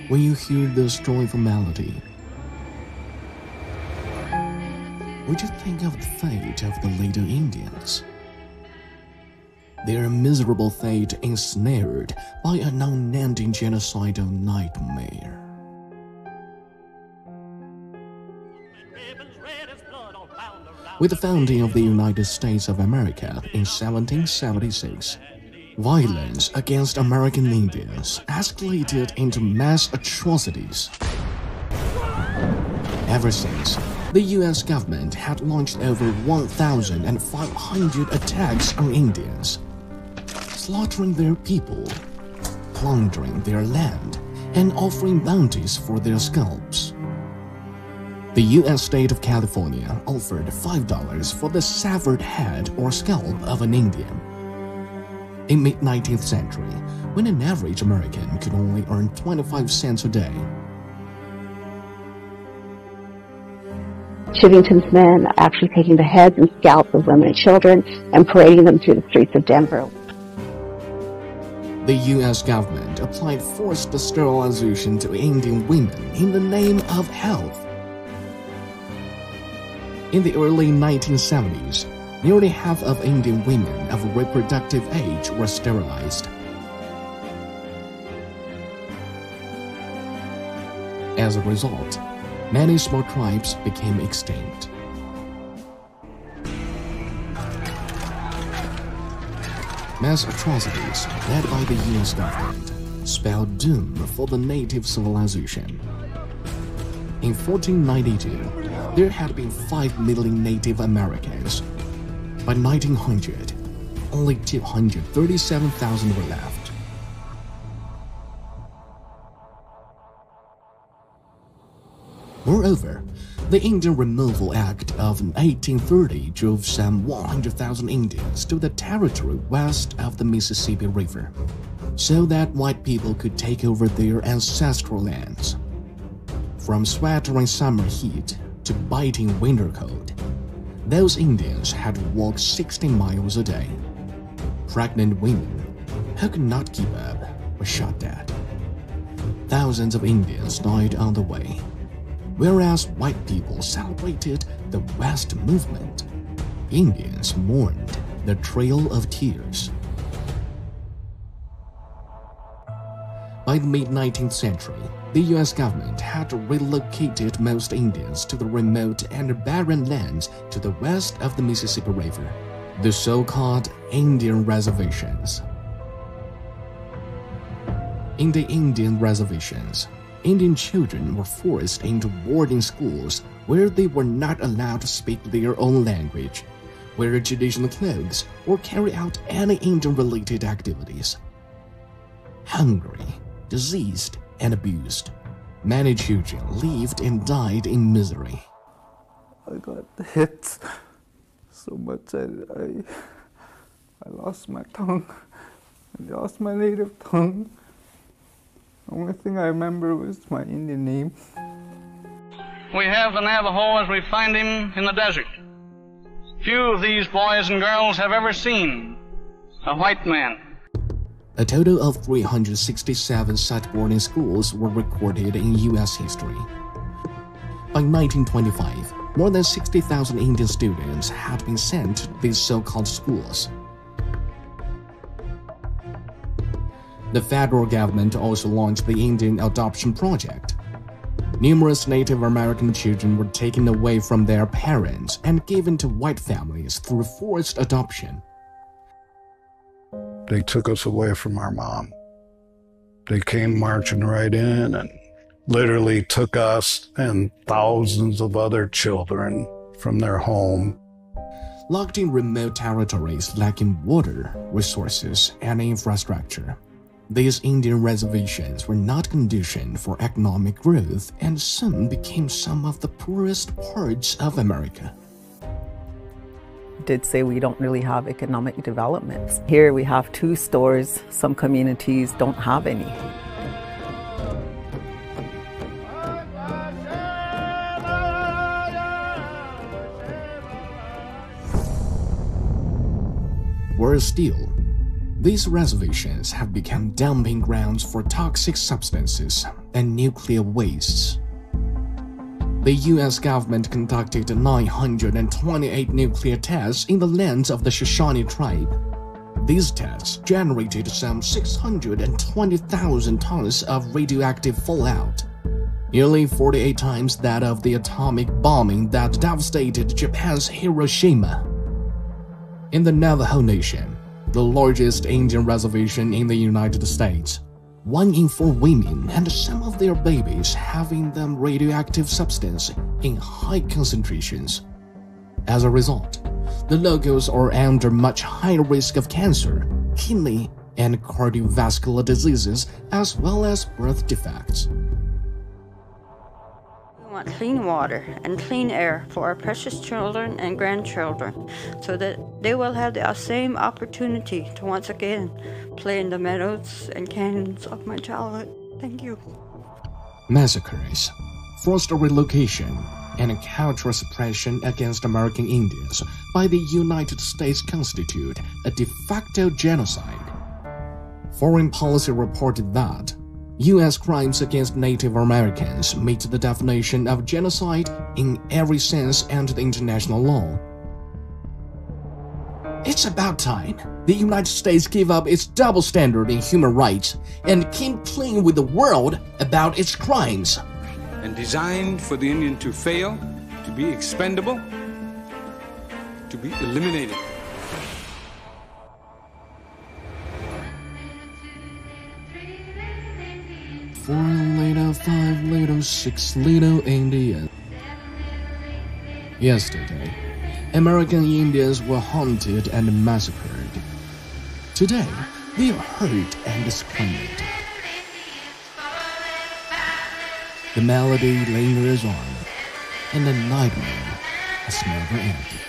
when you hear this joyful melody? Would you think of the fate of the little Indians? Their miserable fate ensnared by an unending genocidal nightmare. With the founding of the United States of America in 1776, violence against American Indians escalated into mass atrocities. Ever since, the U.S. government had launched over 1,500 attacks on Indians, slaughtering their people, plundering their land, and offering bounties for their scalps. The U.S. state of California offered $5 for the severed head or scalp of an Indian. In mid-19th century, when an average American could only earn 25 cents a day. Chivington's men actually taking the heads and scalps of women and children and parading them through the streets of Denver. The U.S. government applied forced sterilization to Indian women in the name of health. In the early 1970s, nearly half of Indian women of reproductive age were sterilized. As a result, many small tribes became extinct. Mass atrocities led by the U.S. government spelled doom for the native civilization. In 1492, there had been 5 million Native Americans. By 1900, only 237,000 were left. Moreover, the Indian Removal Act of 1830 drove some 100,000 Indians to the territory west of the Mississippi River, so that white people could take over their ancestral lands. From sweltering summer heat to biting winter cold, those Indians had to walk 60 miles a day. Pregnant women who could not keep up were shot dead. Thousands of Indians died on the way. Whereas white people celebrated the West Movement, Indians mourned the Trail of Tears. By the mid-19th century, the U.S. government had relocated most Indians to the remote and barren lands to the west of the Mississippi River, the so-called Indian reservations. In the Indian reservations, Indian children were forced into boarding schools where they were not allowed to speak their own language, wear traditional clothes, or carry out any Indian-related activities. Hungry, diseased, and abused, many children lived and died in misery. I got hit so much I lost my tongue. I lost my native tongue. The only thing I remember was my Indian name. We have the Navajo as we find him in the desert. Few of these boys and girls have ever seen a white man. A total of 367 such boarding schools were recorded in U.S. history. By 1925, more than 60,000 Indian students had been sent to these so-called schools. The federal government also launched the Indian Adoption Project. Numerous Native American children were taken away from their parents and given to white families through forced adoption. They took us away from our mom. They came marching right in and literally took us and thousands of other children from their home. Locked in remote territories lacking water, resources, and infrastructure, these Indian reservations were not conditioned for economic growth and soon became some of the poorest parts of America. Did say we don't really have economic developments. Here we have 2 stores, some communities don't have any. Worse still, These reservations have become dumping grounds for toxic substances and nuclear wastes. The US government conducted 928 nuclear tests in the lands of the Shoshone tribe. These tests generated some 620,000 tons of radioactive fallout, nearly 48 times that of the atomic bombing that devastated Japan's Hiroshima. In the Navajo Nation, the largest Indian reservation in the United States, 1 in 4 women and some of their babies have in them radioactive substance in high concentrations. As a result, the locals are under much higher risk of cancer, kidney, and cardiovascular diseases, as well as birth defects. We want clean water and clean air for our precious children and grandchildren so that they will have the same opportunity to once again play in the meadows and canyons of my childhood. Thank you. Massacres, forced relocation, and cultural suppression against American Indians by the United States constitute a de facto genocide. Foreign policy reported that U.S. crimes against Native Americans meet the definition of genocide in every sense under the international law. It's about time the United States give up its double standard in human rights and keep clean with the world about its crimes. And designed for the Indian to fail, to be expendable, to be eliminated. 4 little, 5 little, 6 little Indians. Yesterday, American Indians were hunted and massacred. Today, they are hurt and discriminated. The melody lingers on, and the nightmare has never ended.